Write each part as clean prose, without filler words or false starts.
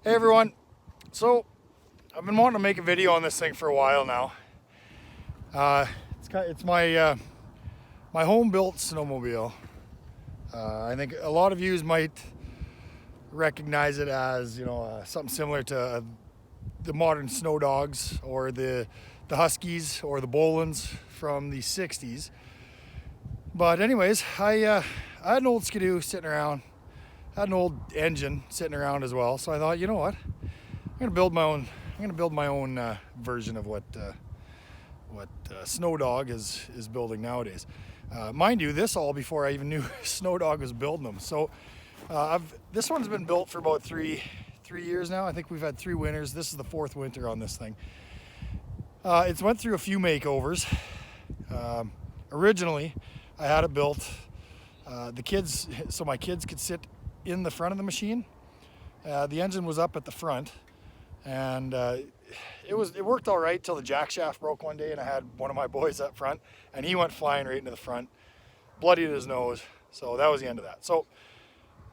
Hey everyone, so I've been wanting to make a video on this thing for a while now. It's my my home-built snowmobile. I think a lot of you might recognize it as something similar to the modern snow dogs or the Huskies or the Bolins from the 60s. But anyways, I had an old Skidoo sitting around. I had an old engine sitting around as well, so I thought, you know what, I'm gonna build my own version of what Snow Dog is building nowadays. Mind you, this all before I even knew Snow Dog was building them. So this one's been built for about three years now. I think we've had 3 winters. This is the 4th winter on this thing. It's went through a few makeovers. Originally, I had it built so my kids could sit in the front of the machine. The engine was up at the front, and it worked all right till the jack shaft broke one day, and I had one of my boys up front, and he went flying right into the front, bloodied his nose. So that was the end of that. So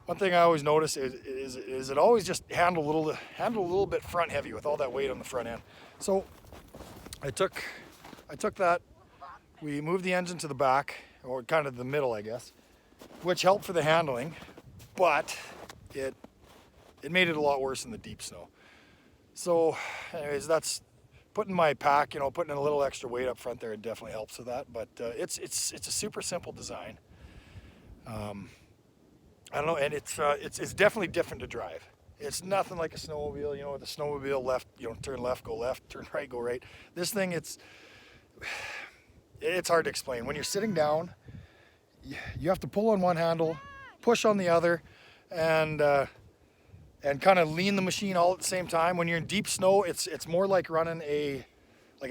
one thing I always notice is it always just handled a little bit front heavy with all that weight on the front end. So I took that, we moved the engine to the back, or kind of the middle, I guess, which helped for the handling, but it made it a lot worse in the deep snow. So anyways, that's putting my pack, putting in a little extra weight up front there, it definitely helps with that. But it's a super simple design. I don't know, and it's definitely different to drive. It's nothing like a snowmobile, the snowmobile left, turn left, go left, turn right, go right. This thing, it's hard to explain. When you're sitting down, you have to pull on one handle, push on the other, and kind of lean the machine all at the same time. When you're in deep snow, it's more like running a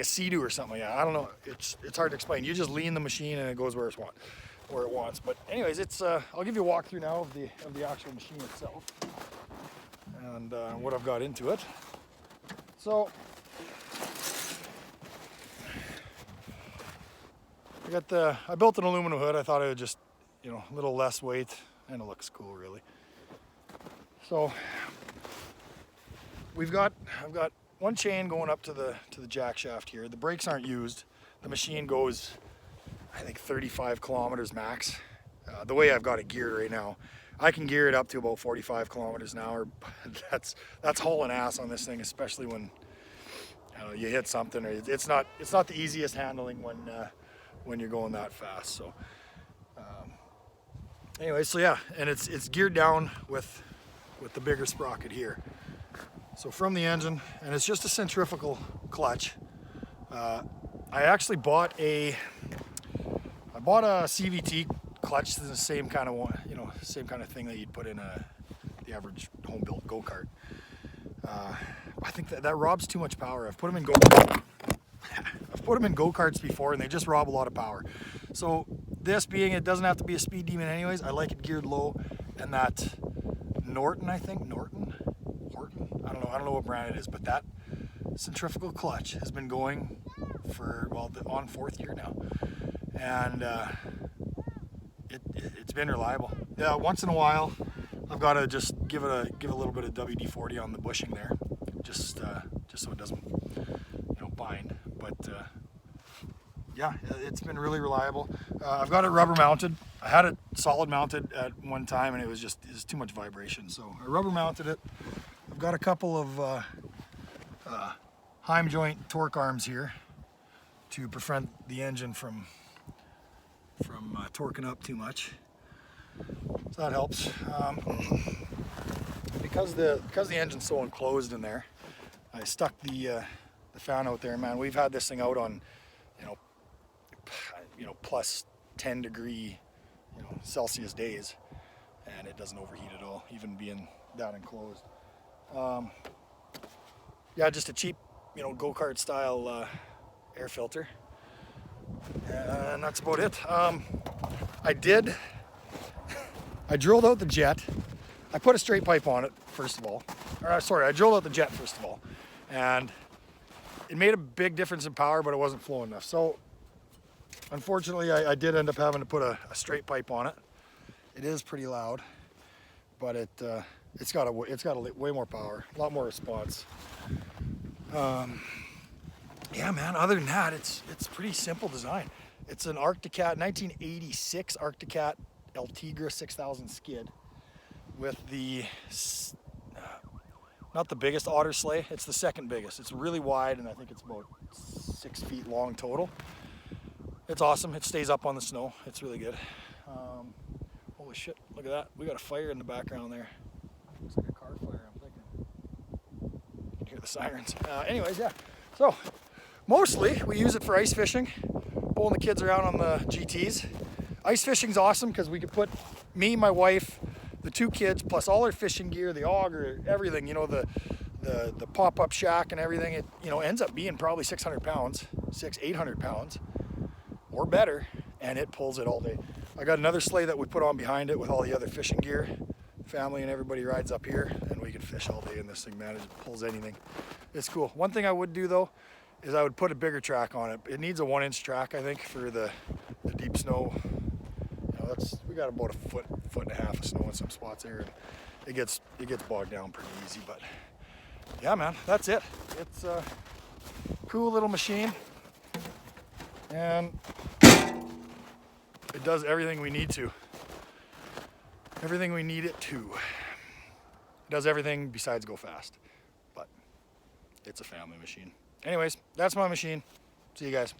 Sea-Doo or something like that. I don't know. It's hard to explain. You just lean the machine and it goes where it wants. But anyways, I'll give you a walkthrough now of the actual machine itself and what I've got into it. So I built an aluminum hood. I thought it would just, a little less weight, and it looks cool, really. So I've got one chain going up to the jack shaft here. The brakes aren't used. The machine goes, I think, 35 kilometers max. The way I've got it geared right now, I can gear it up to about 45 kilometers an hour. That's hauling ass on this thing, especially when you hit something. Or it's not the easiest handling when you're going that fast. So anyway, so yeah, and it's geared down with the bigger sprocket here. So from the engine, and it's just a centrifugal clutch. I actually bought a CVT clutch. The same kind of one, same kind of thing that you'd put in the average home-built go-kart. I think that robs too much power. I've put them in go-karts before, and they just rob a lot of power. So this being, it doesn't have to be a speed demon anyways. I like it geared low, and that Horton, I don't know what brand it is, but that centrifugal clutch has been going for, on 4th year now, and it's been reliable. Yeah, once in a while I've got to just give a little bit of WD-40 on the bushing there, just so it doesn't bind. But yeah, it's been really reliable. I've got it rubber mounted. I had it solid mounted at one time, and it was too much vibration, so I rubber mounted it. I've got a couple of Heim joint torque arms here to prevent the engine from torquing up too much, so that helps. Because the engine's so enclosed in there, I stuck the fan out there. Man, we've had this thing out on plus 10 degree Celsius days, and it doesn't overheat at all, even being that enclosed. Yeah, just a cheap go-kart style air filter, and that's about it. I drilled out the jet. I put a straight pipe on it first of all. I drilled out the jet first of all, and it made a big difference in power, but it wasn't flowing enough. So unfortunately, I did end up having to put a straight pipe on it. It is pretty loud, but It's got way more power, a lot more response. Yeah, man. Other than that, it's pretty simple design. It's an Arcticat 1986 Arcticat Eltigra 6000 skid with the not the biggest otter sleigh. It's the second biggest. It's really wide, and I think it's about 6 feet long total. It's awesome. It stays up on the snow. It's really good. Holy shit! Look at that. We got a fire in the background there. Looks like a car fire. I'm thinking. You can hear the sirens. Anyways, yeah. So mostly we use it for ice fishing, pulling the kids around on the GTs. Ice fishing's awesome because we could put me, my wife, the 2 kids, plus all our fishing gear, the auger, everything, you know, the pop-up shack and everything. It, you know, ends up being probably 600 pounds, 800 pounds or better, and it pulls it all day. I got another sleigh that we put on behind it with all the other fishing gear. Family and everybody rides up here, and we can fish all day in this thing, man. It pulls anything. It's cool. One thing I would do though is I would put a bigger track on it. It needs a 1-inch track, I think, for the deep snow. You know, we got about a foot and a half of snow in some spots here, and it gets bogged down pretty easy. But yeah, man, that's it. It's a cool little machine, and it does everything we need to. Everything we need it to. It does everything besides go fast, but it's a family machine. Anyways, that's my machine. See you guys.